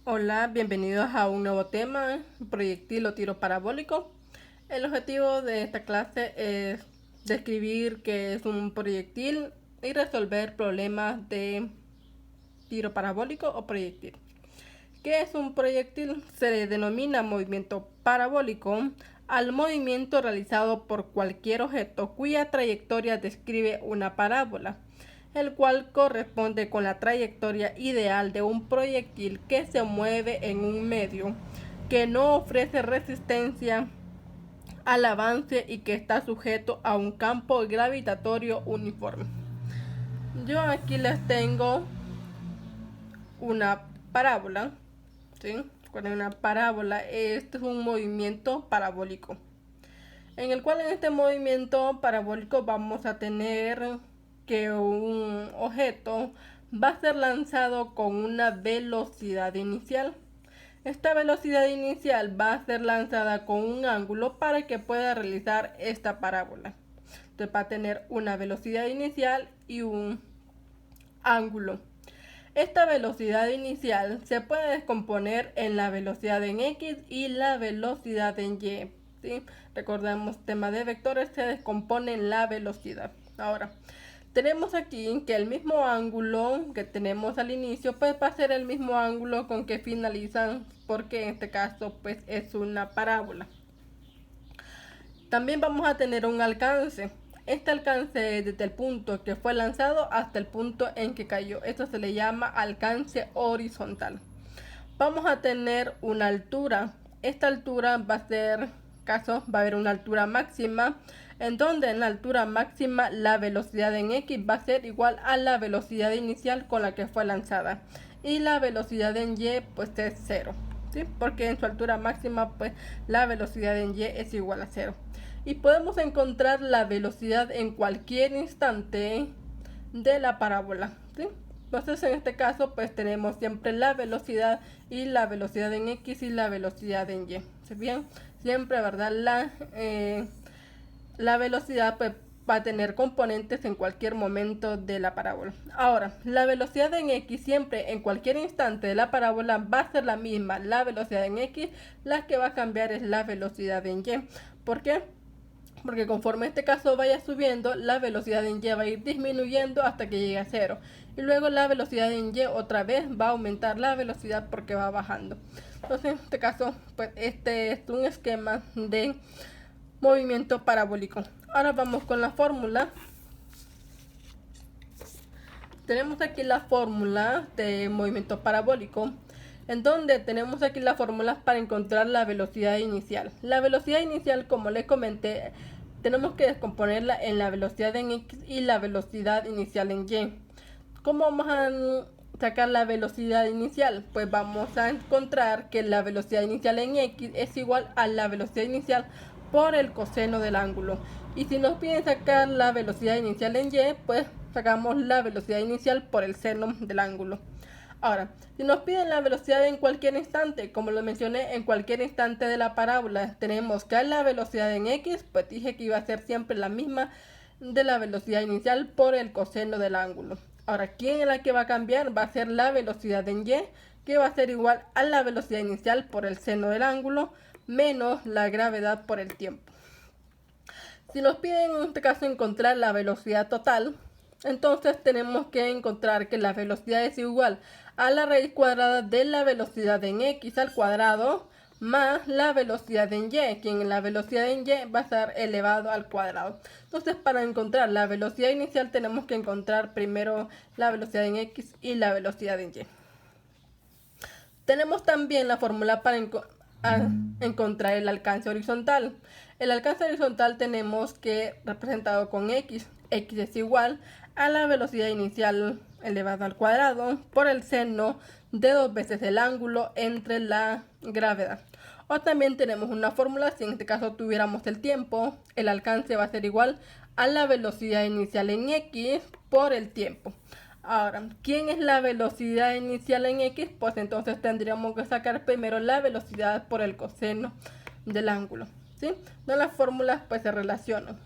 Hola, bienvenidos a un nuevo tema, proyectil o tiro parabólico. El objetivo de esta clase es describir qué es un proyectil y resolver problemas de tiro parabólico o proyectil. ¿Qué es un proyectil? Se le denomina movimiento parabólico al movimiento realizado por cualquier objeto cuya trayectoria describe una parábola, el cual corresponde con la trayectoria ideal de un proyectil que se mueve en un medio que no ofrece resistencia al avance y que está sujeto a un campo gravitatorio uniforme. Yo aquí les tengo una parábola, ¿sí? Con una parábola, este es un movimiento parabólico, en el cual en este movimiento parabólico vamos a tener que un objeto va a ser lanzado con una velocidad inicial. Esta velocidad inicial va a ser lanzada con un ángulo para que pueda realizar esta parábola. Entonces va a tener una velocidad inicial y un ángulo. Esta velocidad inicial se puede descomponer en la velocidad en X y la velocidad en Y. ¿Sí? Recordemos, tema de vectores se descompone en la velocidad. Ahora, tenemos aquí que el mismo ángulo que tenemos al inicio pues va a ser el mismo ángulo con que finalizan, porque en este caso pues es una parábola. También vamos a tener un alcance. Este alcance es desde el punto que fue lanzado hasta el punto en que cayó. Esto se le llama alcance horizontal. Vamos a tener una altura. Esta altura va a haber una altura máxima, en donde en la altura máxima la velocidad en X va a ser igual a la velocidad inicial con la que fue lanzada. Y la velocidad en Y pues es 0. ¿Sí? Porque en su altura máxima pues la velocidad en Y es igual a 0. Y podemos encontrar la velocidad en cualquier instante de la parábola, ¿sí? Entonces en este caso pues tenemos siempre la velocidad y la velocidad en X y la velocidad en Y. ¿Sí? Bien, siempre, ¿verdad? La velocidad pues va a tener componentes en cualquier momento de la parábola. Ahora, la velocidad en X siempre en cualquier instante de la parábola va a ser la misma. La velocidad en X, la que va a cambiar es la velocidad en Y. ¿Por qué? Porque conforme este caso vaya subiendo, la velocidad en Y va a ir disminuyendo hasta que llegue a 0. Y luego la velocidad en Y otra vez va a aumentar la velocidad porque va bajando. Entonces en este caso, pues este es un esquema de movimiento parabólico. Ahora vamos con la fórmula. Tenemos aquí la fórmula de movimiento parabólico, en donde tenemos aquí las fórmulas para encontrar la velocidad inicial. La velocidad inicial, como les comenté, tenemos que descomponerla en la velocidad en X y la velocidad inicial en Y. ¿Cómo vamos a sacar la velocidad inicial? Pues vamos a encontrar que la velocidad inicial en X es igual a la velocidad inicial por el coseno del ángulo. Y si nos piden sacar la velocidad inicial en Y, pues sacamos la velocidad inicial por el seno del ángulo. Ahora, si nos piden la velocidad en cualquier instante, como lo mencioné, en cualquier instante de la parábola, tenemos que la velocidad en X, pues dije que iba a ser siempre la misma de la velocidad inicial por el coseno del ángulo. Ahora, ¿quién es la que va a cambiar? Va a ser la velocidad en Y, que va a ser igual a la velocidad inicial por el seno del ángulo, menos la gravedad por el tiempo. Si nos piden en este caso encontrar la velocidad total, entonces tenemos que encontrar que la velocidad es igual a la raíz cuadrada de la velocidad en X al cuadrado más la velocidad en Y, que en la velocidad en Y va a estar elevado al cuadrado. Entonces, para encontrar la velocidad inicial tenemos que encontrar primero la velocidad en X y la velocidad en Y. Tenemos también la fórmula para encontrar el alcance horizontal. El alcance horizontal tenemos que representado con X. X es igual a la velocidad inicial elevada al cuadrado por el seno de 2 veces el ángulo entre la gravedad. O también tenemos una fórmula, si en este caso tuviéramos el tiempo, el alcance va a ser igual a la velocidad inicial en X por el tiempo. Ahora, ¿quién es la velocidad inicial en X? Pues entonces tendríamos que sacar primero la velocidad por el coseno del ángulo, ¿sí? No, las fórmulas pues se relacionan.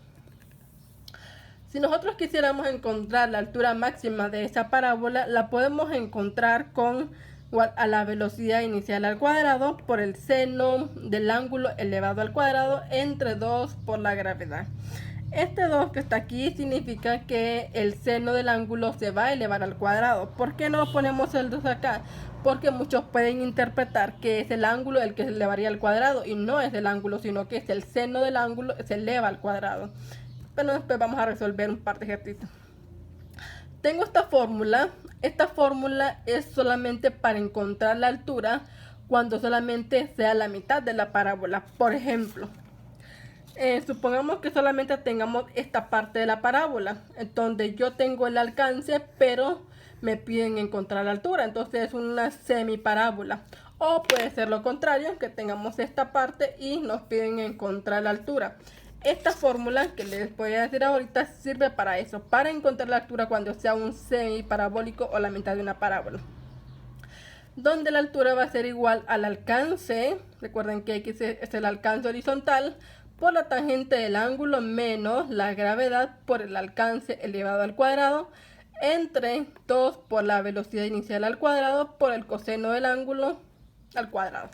Si nosotros quisiéramos encontrar la altura máxima de esa parábola, la podemos encontrar con igual a la velocidad inicial al cuadrado por el seno del ángulo elevado al cuadrado entre 2 por la gravedad. Este 2 que está aquí significa que el seno del ángulo se va a elevar al cuadrado. ¿Por qué no ponemos el 2 acá? Porque muchos pueden interpretar que es el ángulo el que se elevaría al cuadrado y no es el ángulo, sino que es el seno del ángulo se eleva al cuadrado. Pero después vamos a resolver un par de ejercicios. Tengo esta fórmula. Esta fórmula es solamente para encontrar la altura cuando solamente sea la mitad de la parábola. Por ejemplo, supongamos que solamente tengamos esta parte de la parábola, donde yo tengo el alcance, pero me piden encontrar la altura, entonces es una semiparábola. O puede ser lo contrario, que tengamos esta parte y nos piden encontrar la altura. Esta fórmula que les voy a decir ahorita sirve para eso, para encontrar la altura cuando sea un semiparabólico o la mitad de una parábola, donde la altura va a ser igual al alcance. Recuerden que X es el alcance horizontal por la tangente del ángulo menos la gravedad por el alcance elevado al cuadrado entre 2 por la velocidad inicial al cuadrado por el coseno del ángulo al cuadrado.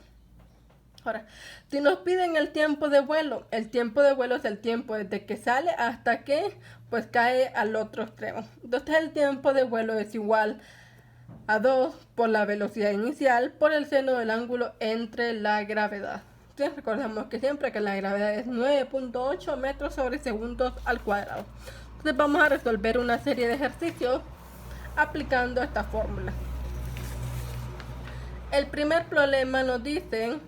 Ahora, si nos piden el tiempo de vuelo es el tiempo desde que sale hasta que pues cae al otro extremo. Entonces el tiempo de vuelo es igual a 2 por la velocidad inicial por el seno del ángulo entre la gravedad. ¿Sí? Recordemos que siempre que la gravedad es 9.8 metros sobre segundos al cuadrado. Entonces vamos a resolver una serie de ejercicios aplicando esta fórmula. El primer problema nos dice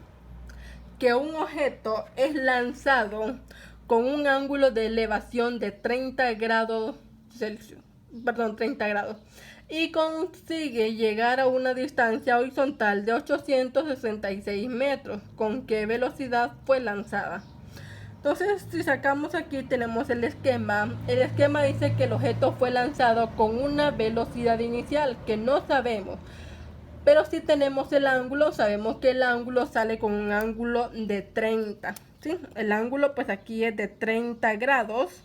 que un objeto es lanzado con un ángulo de elevación de 30 grados y consigue llegar a una distancia horizontal de 866 metros. ¿Con qué velocidad fue lanzada? Entonces, si sacamos aquí, tenemos el esquema. El esquema dice que el objeto fue lanzado con una velocidad inicial que no sabemos. Pero si tenemos el ángulo, sabemos que el ángulo sale con un ángulo de 30. ¿Sí? El ángulo pues aquí es de 30 grados.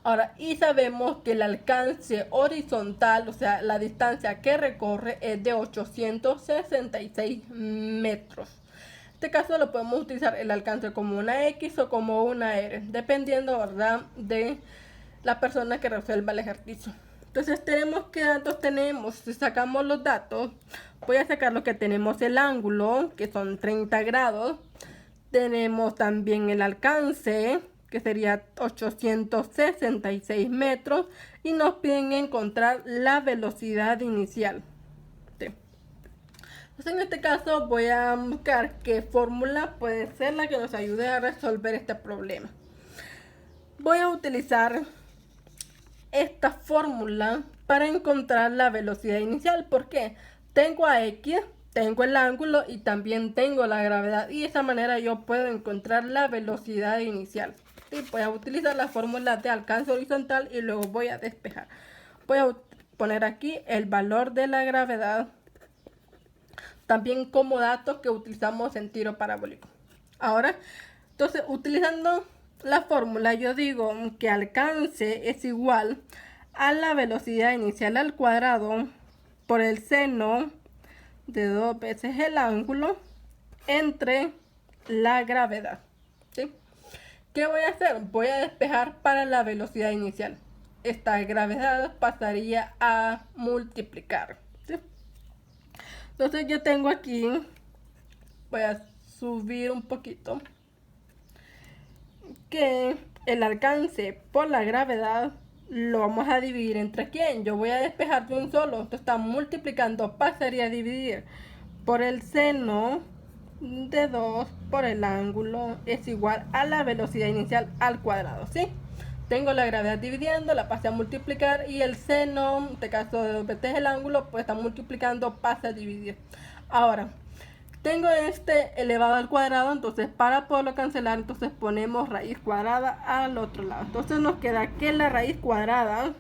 Ahora, y sabemos que el alcance horizontal, o sea, la distancia que recorre es de 866 metros. En este caso lo podemos utilizar el alcance como una X o como una R, dependiendo, ¿verdad?, de la persona que resuelva el ejercicio. Entonces tenemos qué datos tenemos. Si sacamos los datos, voy a sacar lo que tenemos: el ángulo, que son 30 grados. Tenemos también el alcance, que sería 866 metros. Y nos piden encontrar la velocidad inicial. Sí. Entonces en este caso voy a buscar qué fórmula puede ser la que nos ayude a resolver este problema. Voy a utilizar esta fórmula para encontrar la velocidad inicial. ¿Por qué? Tengo a X, tengo el ángulo y también tengo la gravedad, y de esa manera yo puedo encontrar la velocidad inicial. ¿Sí? Voy a utilizar la fórmula de alcance horizontal y luego voy a despejar. Voy a poner aquí el valor de la gravedad, también como datos que utilizamos en tiro parabólico. Ahora, entonces, utilizando la fórmula, yo digo que alcance es igual a la velocidad inicial al cuadrado por el seno de 2 veces el ángulo entre la gravedad. ¿Sí? ¿Qué voy a hacer? Voy a despejar para la velocidad inicial. Esta gravedad pasaría a multiplicar. ¿Sí? Entonces yo tengo aquí, voy a subir un poquito, que el alcance por la gravedad lo vamos a dividir entre quién. Yo voy a despejar de un solo, entonces está multiplicando, pasaría a dividir por el seno de 2 por el ángulo es igual a la velocidad inicial al cuadrado. ¿Sí? Tengo la gravedad dividiendo, la pasé a multiplicar, y el seno, en este caso de 2 veces el ángulo, pues está multiplicando, pasa a dividir. Ahora, tengo este elevado al cuadrado, entonces para poderlo cancelar, entonces ponemos raíz cuadrada al otro lado. Entonces nos queda que la raíz cuadrada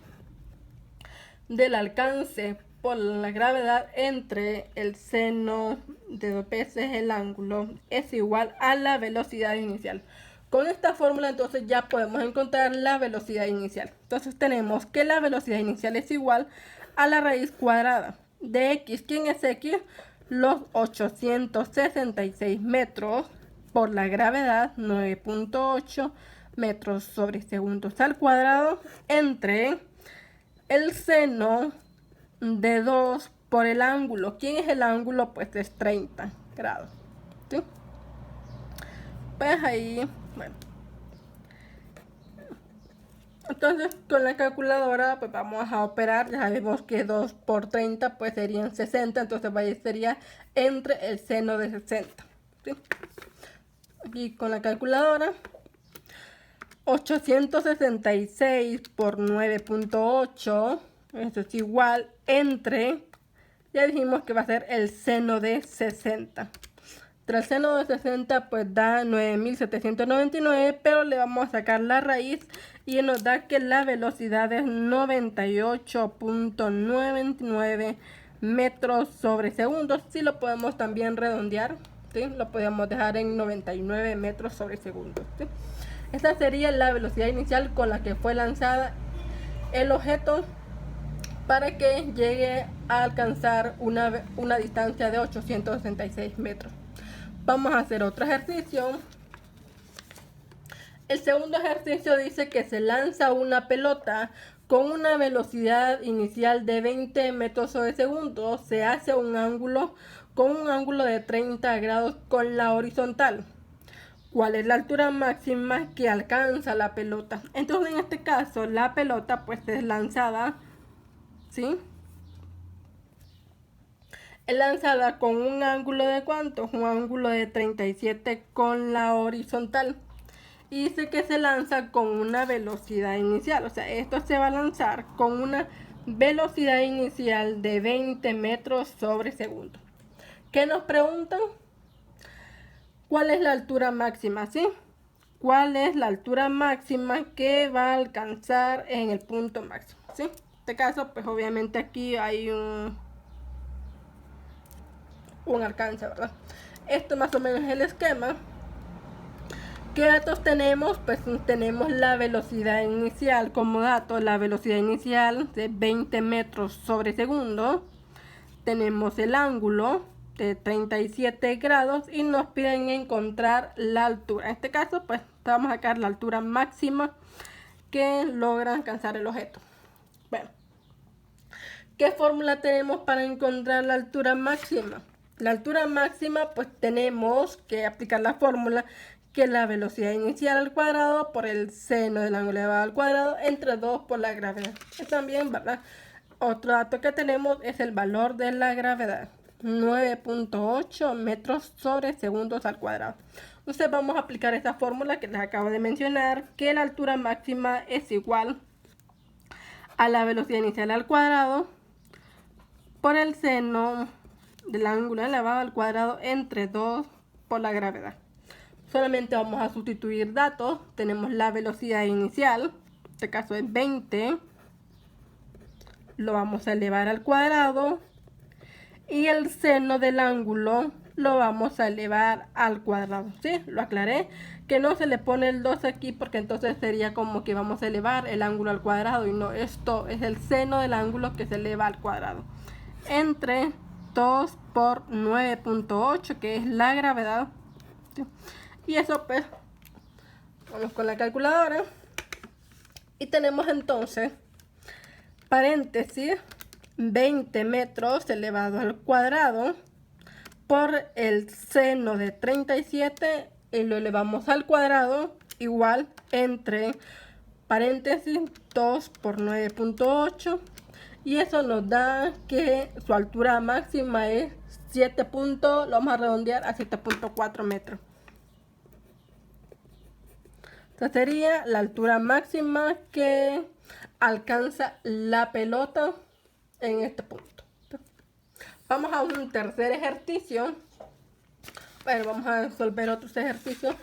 del alcance por la gravedad entre el seno de 2 veces el ángulo es igual a la velocidad inicial. Con esta fórmula entonces ya podemos encontrar la velocidad inicial. Entonces tenemos que la velocidad inicial es igual a la raíz cuadrada de X. ¿Quién es X? Los 866 metros por la gravedad, 9.8 metros sobre segundos al cuadrado, entre el seno de 2 por el ángulo. ¿Quién es el ángulo? Pues es 30 grados. ¿Sí? Pues ahí, bueno. Entonces con la calculadora pues vamos a operar. Ya sabemos que 2 por 30 pues serían 60. Entonces sería entre el seno de 60. ¿Sí? Aquí con la calculadora, 866 por 9.8, esto es igual entre, ya dijimos que va a ser el seno de 60. Tras el seno de 60 pues da 9.799, pero le vamos a sacar la raíz y nos da que la velocidad es 98.99 metros sobre segundos. Si lo podemos también redondear, ¿sí? Lo podemos dejar en 99 metros sobre segundos, ¿sí? Esta sería la velocidad inicial con la que fue lanzada el objeto para que llegue a alcanzar una distancia de 866 metros. Vamos a hacer otro ejercicio. El segundo ejercicio dice que se lanza una pelota con una velocidad inicial de 20 metros sobre segundo. Se hace un ángulo con un ángulo de 30 grados con la horizontal. ¿Cuál es la altura máxima que alcanza la pelota? Entonces en este caso la pelota pues es lanzada, ¿sí? Es lanzada con un ángulo de ¿cuánto? Un ángulo de 37 con la horizontal. Y dice que se lanza con una velocidad inicial. O sea, esto se va a lanzar con una velocidad inicial de 20 metros sobre segundo. ¿Qué nos preguntan? ¿Cuál es la altura máxima? ¿Sí? ¿Cuál es la altura máxima que va a alcanzar en el punto máximo? ¿Sí? En este caso, pues obviamente aquí hay un alcance, ¿verdad? Esto más o menos es el esquema. ¿Qué datos tenemos? Pues tenemos la velocidad inicial como dato, la velocidad inicial de 20 metros sobre segundo. Tenemos el ángulo de 37 grados y nos piden encontrar la altura. En este caso, pues vamos a sacar la altura máxima que logra alcanzar el objeto. Bueno, ¿qué fórmula tenemos para encontrar la altura máxima? La altura máxima, pues tenemos que aplicar la fórmula que la velocidad inicial al cuadrado por el seno del ángulo elevado al cuadrado entre 2 por la gravedad. Y también, ¿verdad? Otro dato que tenemos es el valor de la gravedad. 9.8 metros sobre segundos al cuadrado. Entonces vamos a aplicar esta fórmula que les acabo de mencionar, que la altura máxima es igual a la velocidad inicial al cuadrado por el seno del ángulo elevado al cuadrado entre 2 por la gravedad. Solamente vamos a sustituir datos. Tenemos la velocidad inicial, en este caso es 20, lo vamos a elevar al cuadrado, y el seno del ángulo lo vamos a elevar al cuadrado. ¿Sí? Lo aclaré, que no se le pone el 2 aquí porque entonces sería como que vamos a elevar el ángulo al cuadrado, y no, esto es el seno del ángulo que se eleva al cuadrado entre 2 por 9.8, que es la gravedad. ¿Sí? Y eso pues, vamos con la calculadora y tenemos entonces paréntesis 20 metros elevado al cuadrado por el seno de 37 y lo elevamos al cuadrado igual entre paréntesis 2 por 9.8, y eso nos da que su altura máxima es 7. Lo vamos a redondear a 7.4 metros. Esta sería la altura máxima que alcanza la pelota en este punto. Vamos a un tercer ejercicio. Bueno, vamos a resolver otros ejercicios.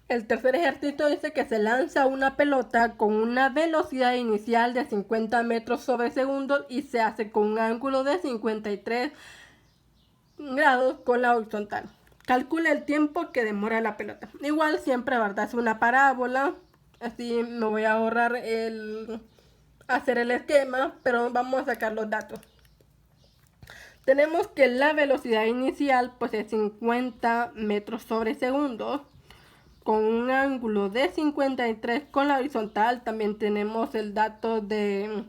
El tercer ejercicio dice que se lanza una pelota con una velocidad inicial de 50 metros sobre segundo y se hace con un ángulo de 53 grados con la horizontal. Calcula el tiempo que demora la pelota. Igual siempre, ¿verdad? Es una parábola. Así me voy a ahorrar hacer el esquema, pero vamos a sacar los datos. Tenemos que la velocidad inicial pues es 50 metros sobre segundo con un ángulo de 53 con la horizontal. También tenemos el dato de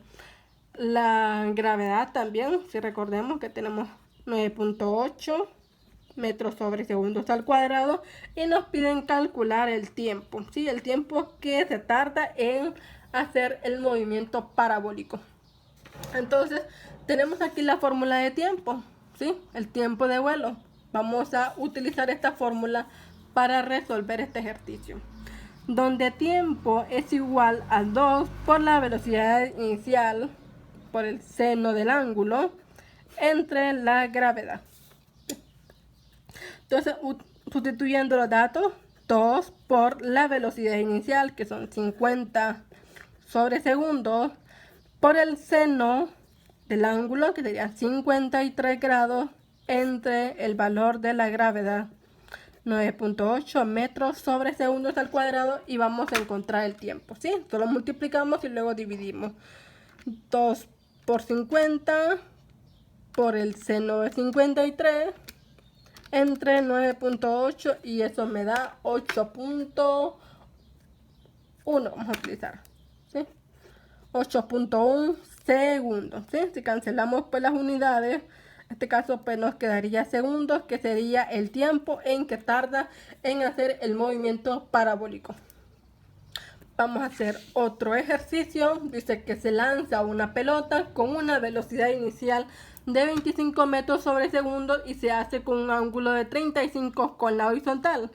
la gravedad también, si recordemos que tenemos 9.8 metros sobre segundos al cuadrado, y nos piden calcular el tiempo, ¿sí? El tiempo que se tarda en hacer el movimiento parabólico. Entonces tenemos aquí la fórmula de tiempo, ¿sí? El tiempo de vuelo. Vamos a utilizar esta fórmula para resolver este ejercicio, donde tiempo es igual a 2 por la velocidad inicial por el seno del ángulo entre la gravedad. Entonces, sustituyendo los datos, 2 por la velocidad inicial, que son 50 sobre segundos, por el seno del ángulo, que sería 53 grados, entre el valor de la gravedad, 9.8 metros sobre segundos al cuadrado, y vamos a encontrar el tiempo, ¿sí? Solo multiplicamos y luego dividimos. 2 por 50 por el seno de 53 entre 9.8, y eso me da 8.1. Vamos a utilizar, ¿sí? 8.1 segundos, ¿sí? Si cancelamos pues las unidades, en este caso pues nos quedaría segundos, que sería el tiempo en que tarda en hacer el movimiento parabólico. Vamos a hacer otro ejercicio. Dice que se lanza una pelota con una velocidad inicial de 25 metros sobre segundo y se hace con un ángulo de 35 con la horizontal.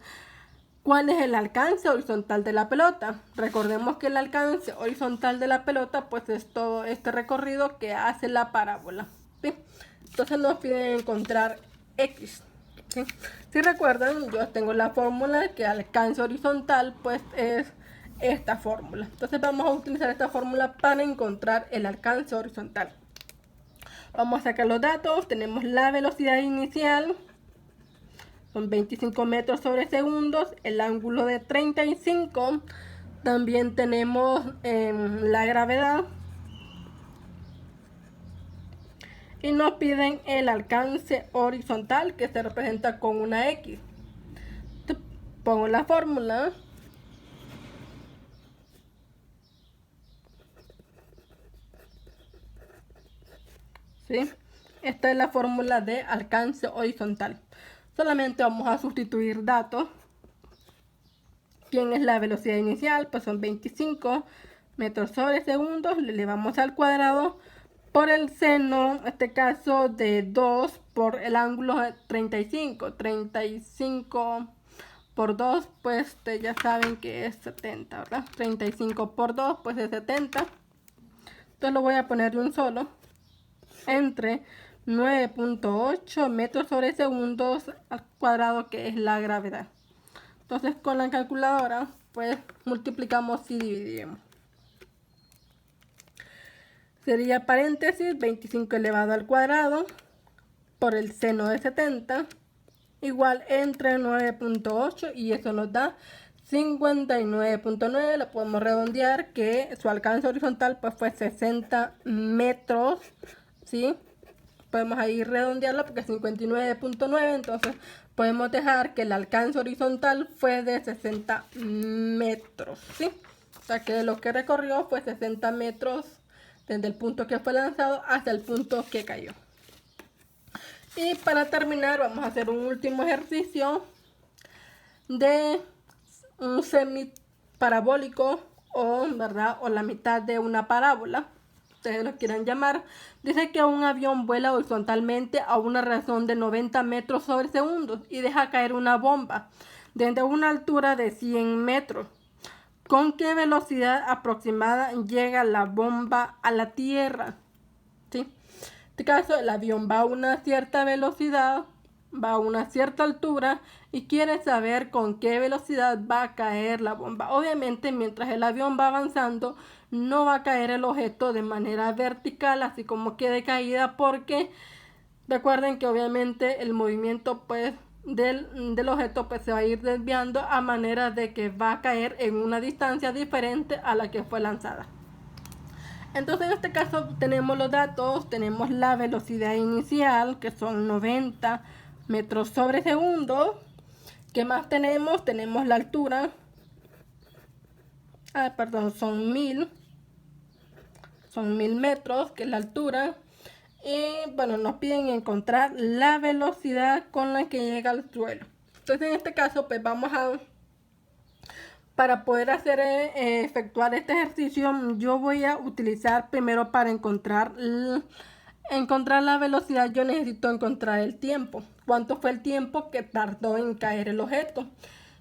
¿Cuál es el alcance horizontal de la pelota? Recordemos que el alcance horizontal de la pelota pues es todo este recorrido que hace la parábola, ¿sí? Entonces nos piden encontrar X, ¿sí? Si recuerdan, yo tengo la fórmula que alcance horizontal pues es esta fórmula. Entonces vamos a utilizar esta fórmula para encontrar el alcance horizontal. Vamos a sacar los datos. Tenemos la velocidad inicial, son 25 metros sobre segundos, el ángulo de 35. También tenemos la gravedad, y nos piden el alcance horizontal, que se representa con una X. Pongo la fórmula. ¿Sí? Esta es la fórmula de alcance horizontal. Solamente vamos a sustituir datos. ¿Quién es la velocidad inicial? Pues son 25 metros sobre segundos. Le elevamos al cuadrado por el seno, en este caso de 2 por el ángulo de 35. 35 por 2, pues ya saben que es 70, ¿verdad? 35 por 2, pues es 70. Entonces lo voy a poner de un solo, entre 9.8 metros sobre segundos al cuadrado, que es la gravedad. Entonces con la calculadora pues multiplicamos y dividimos. Sería paréntesis 25 elevado al cuadrado por el seno de 70 igual entre 9.8, y eso nos da 59.9. Lo podemos redondear, que su alcance horizontal pues fue 60 metros, ¿sí? Podemos ahí redondearlo porque es 59.9, entonces podemos dejar que el alcance horizontal fue de 60 metros, ¿sí? O sea que lo que recorrió fue 60 metros desde el punto que fue lanzado hasta el punto que cayó. Y para terminar vamos a hacer un último ejercicio de un semiparabólico, o la mitad de una parábola, ustedes lo quieran llamar. Dice que un avión vuela horizontalmente a una razón de 90 metros sobre segundos y deja caer una bomba desde una altura de 100 metros. ¿Con qué velocidad aproximada llega la bomba a la Tierra? ¿Sí? En este caso, el avión va a una cierta velocidad, va a una cierta altura, y quiere saber con qué velocidad va a caer la bomba. Obviamente, mientras el avión va avanzando, no va a caer el objeto de manera vertical, así como que de caída, porque recuerden que obviamente el movimiento pues del objeto pues se va a ir desviando a manera de que va a caer en una distancia diferente a la que fue lanzada. Entonces en este caso tenemos los datos, tenemos la velocidad inicial que son 90 metros sobre segundo. ¿Qué más tenemos? Tenemos la altura. Son 1000 metros, que es la altura. Y bueno, nos piden encontrar la velocidad con la que llega al suelo. Entonces en este caso pues para poder efectuar este ejercicio, yo voy a utilizar primero para encontrar la velocidad, yo necesito encontrar el tiempo. ¿Cuánto fue el tiempo que tardó en caer el objeto?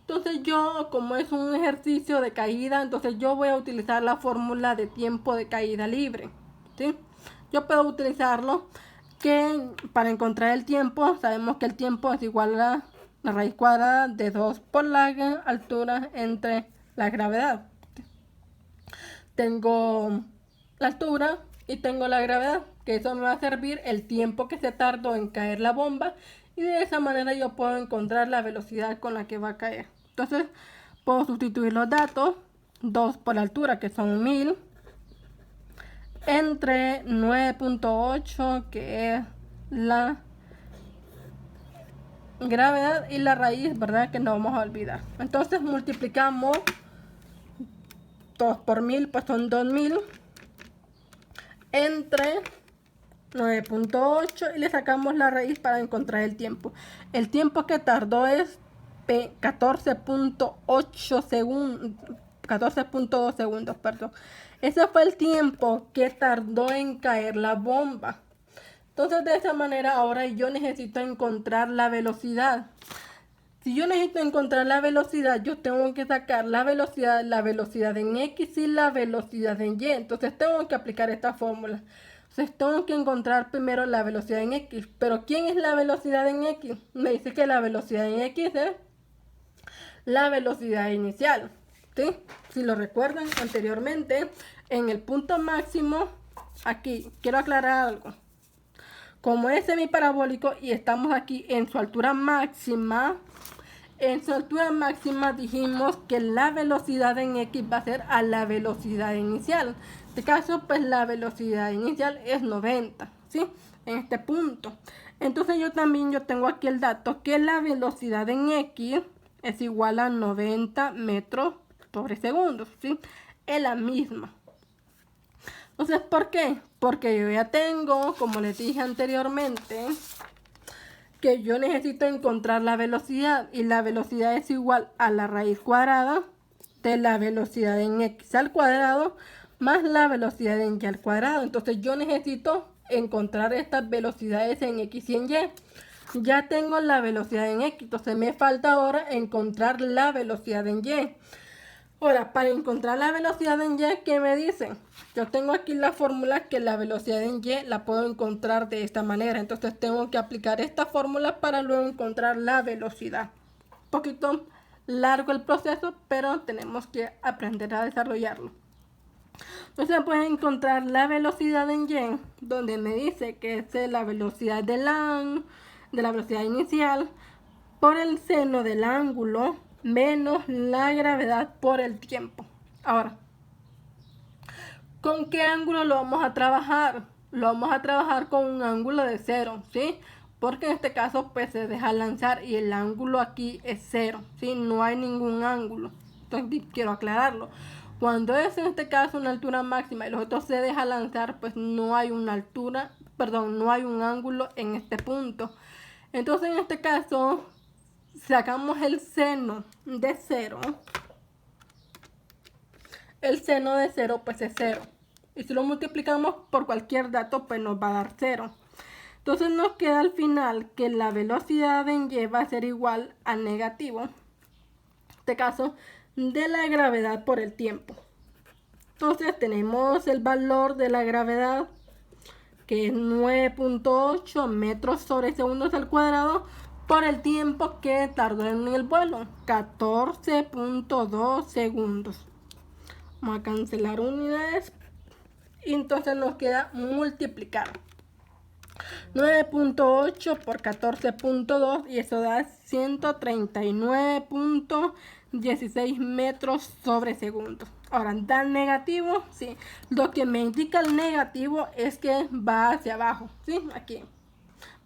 Entonces yo, como es un ejercicio de caída, entonces yo voy a utilizar la fórmula de tiempo de caída libre, ¿sí? Yo puedo utilizarlo que para encontrar el tiempo, sabemos que el tiempo es igual a la raíz cuadrada de 2 por la altura entre la gravedad. Tengo la altura y tengo la gravedad, que eso me va a servir el tiempo que se tardó en caer la bomba, y de esa manera yo puedo encontrar la velocidad con la que va a caer. Entonces puedo sustituir los datos, 2 por la altura que son 1000, entre 9.8 que es la gravedad y la raíz, ¿verdad? Que no vamos a olvidar. Entonces multiplicamos 2 por 1000, pues son 2000, entre 9.8 y le sacamos la raíz para encontrar el tiempo. El tiempo que tardó es 14.8 segundos, 14.2 segundos, perdón. Ese fue el tiempo que tardó en caer la bomba. Entonces de esa manera ahora yo necesito encontrar la velocidad. Si yo necesito encontrar la velocidad, yo tengo que sacar la velocidad en X y la velocidad en Y. Entonces tengo que aplicar esta fórmula. Entonces tengo que encontrar primero la velocidad en X. Pero ¿quién es la velocidad en X? Me dice que la velocidad en X es la velocidad inicial, ¿sí? Si lo recuerdan anteriormente, en el punto máximo, aquí quiero aclarar algo. Como es semiparabólico y estamos aquí en su altura máxima, dijimos que la velocidad en X va a ser a la velocidad inicial. En este caso, pues la velocidad inicial es 90, ¿sí? En este punto. Entonces yo tengo aquí el dato que la velocidad en X es igual a 90 metros sobre segundo, ¿sí? Es la misma. Entonces, ¿por qué? Porque yo ya tengo, como les dije anteriormente, que yo necesito encontrar la velocidad, y la velocidad es igual a la raíz cuadrada de la velocidad en X al cuadrado más la velocidad en Y al cuadrado. Entonces yo necesito encontrar estas velocidades en X y en Y. Ya tengo la velocidad en X, entonces me falta ahora encontrar la velocidad en Y. Ahora, para encontrar la velocidad en Y, ¿qué me dicen? Yo tengo aquí la fórmula que la velocidad en Y la puedo encontrar de esta manera. Entonces tengo que aplicar esta fórmula para luego encontrar la velocidad. Un poquito largo el proceso, pero tenemos que aprender a desarrollarlo. Entonces puedes encontrar la velocidad en Y, donde me dice que es la velocidad de la velocidad inicial por el seno del ángulo menos la gravedad por el tiempo. Ahora, ¿con qué ángulo lo vamos a trabajar? Lo vamos a trabajar con un ángulo de 0, ¿sí? Porque en este caso pues se deja lanzar y el ángulo aquí es 0, ¿sí? No hay ningún ángulo. Entonces quiero aclararlo. Cuando es en este caso una altura máxima y los otros se deja lanzar, pues no hay una altura, perdón, no hay un ángulo en este punto. Entonces en este caso sacamos el seno de 0. El seno de 0 pues es 0. Y si lo multiplicamos por cualquier dato pues nos va a dar 0. Entonces nos queda al final que la velocidad en Y va a ser igual a negativo, en este caso, de la gravedad por el tiempo. Entonces tenemos el valor de la gravedad, que es 9.8 metros sobre segundos al cuadrado, por el tiempo que tardó en el vuelo, 14.2 segundos. Vamos a cancelar unidades y entonces nos queda multiplicar. 9.8 por 14.2 y eso da 139.16 metros sobre segundo. Ahora, ¿da negativo? Sí. Lo que me indica el negativo es que va hacia abajo, ¿sí? Aquí.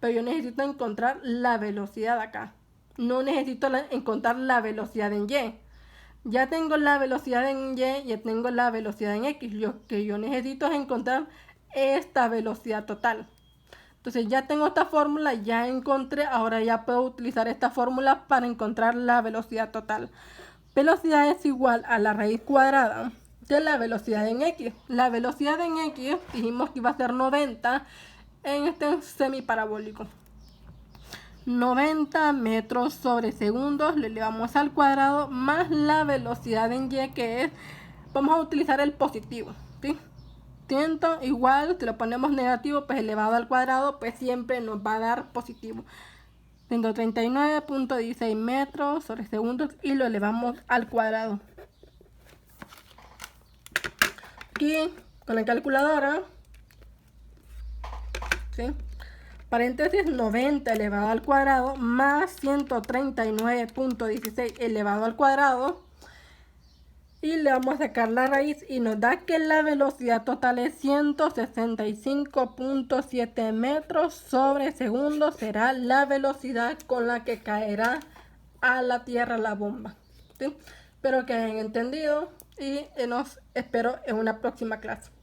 Pero yo necesito encontrar la velocidad acá. No necesito encontrar la velocidad en Y. Ya tengo la velocidad en Y, ya tengo la velocidad en X. Lo que yo necesito es encontrar esta velocidad total. Entonces ya tengo esta fórmula, ya encontré, ahora ya puedo utilizar esta fórmula para encontrar la velocidad total. Velocidad es igual a la raíz cuadrada de la velocidad en X. La velocidad en X dijimos que iba a ser 90 en este semiparabólico. 90 metros sobre segundos le elevamos al cuadrado más la velocidad en Y, que es, vamos a utilizar el positivo, ¿sí? 100 igual, si lo ponemos negativo, pues elevado al cuadrado, pues siempre nos va a dar positivo. 139.16 metros sobre segundos y lo elevamos al cuadrado. Aquí, con la calculadora, ¿sí? Paréntesis 90 elevado al cuadrado más 139.16 elevado al cuadrado. Y le vamos a sacar la raíz y nos da que la velocidad total es 165.7 metros sobre segundo. Será la velocidad con la que caerá a la tierra la bomba, ¿sí? Espero que hayan entendido y nos espero en una próxima clase.